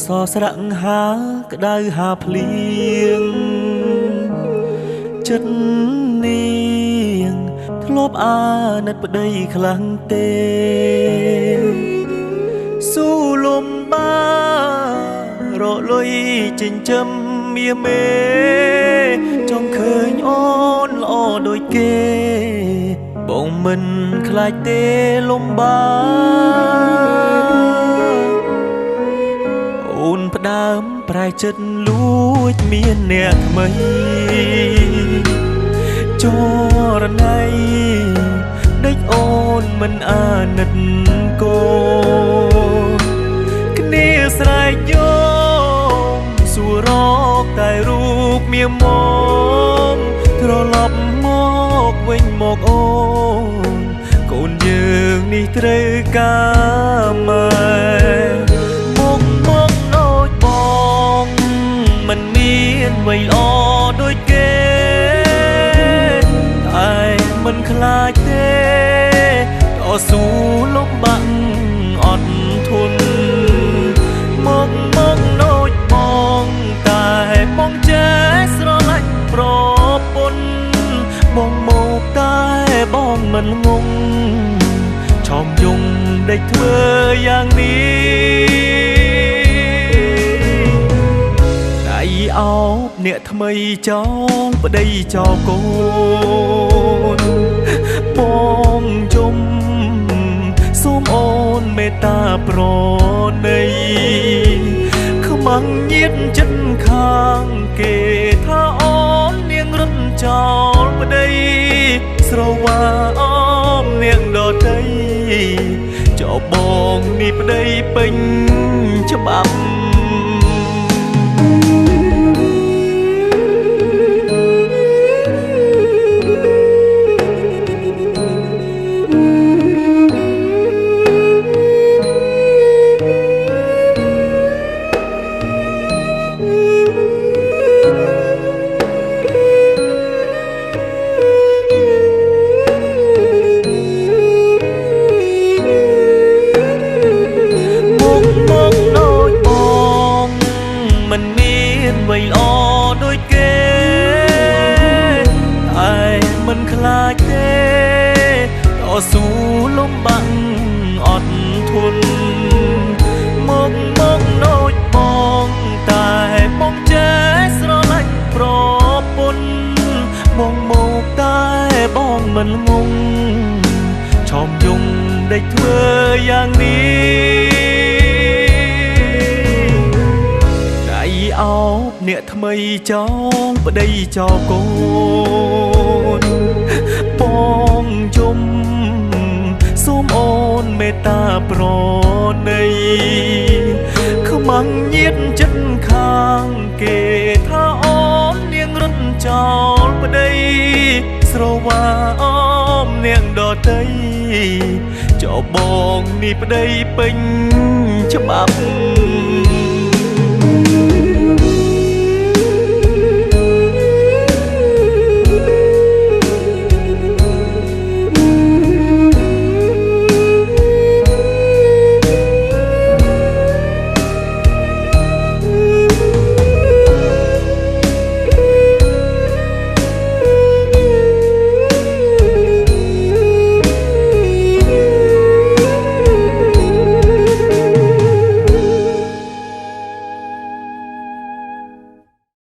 សស្រៈហាក្តៅហាភ្លៀងចិត្តនាងធ្លាប់អាណិតប្តីខ្លាំងទេស៊ូលំបារលុយចិញ្ចឹមមាមេចង់ឃើញអូនល្អដូចគេបងមិនខ្លាចទេលំបាអូនផ្ដើមប្រែចិត្តលួចមានអ្នកថ្មីចរណៃដេចអូនមិនអាណិតកូនគ្នាស្រែកយោមសួររកតែរូបមាមមត្រឡប់មកវិញមកអូនកូនយើងនេះត្រូវការម៉ែមកដូចបងមិនមានអ្វីល្អដូចគេតែមិនខ្លាចទេតស៊ូលំបាក់អត់ធន់មកដូចបងតែបងចេះស្រឡាញ់ប្រពន្ធបងមកតែបងមិនងងឆោមយំដេកធ្វើយ៉ាងនេះដៃអោបអ្នកថ្មីចោលប្តីចោលកូនបងជុំសូមអូនមេត្តាប្រណីខ្មាំងញៀតចិត្តខាងគេថាអូននាងរត់ចោលប្តីស្រវាអមនាងដតីចោលបងនេះប្តីពេញច្បាប់មិនមានអ្វីល្អដូចគេតែមិនខ្លាចទេតស៊ូលំបាក់អត់ធន់មកដូចបងតែបងចេះស្រឡាញ់ប្រពន្ធបងមកតែបងមិនងងឆោមយំដេកធ្វើយ៉ាងនេះអោបអ្នកថ្មីចោលប្តីចោលកូនបងជុំសូមអូនមេត្តាប្រណីខ្មាំងញៀតចិត្តខាងគេថាអូននាងរត់ចោលប្តីស្រវាអមនាងដតីចោលបងនេះប្តីពេញច្បាប់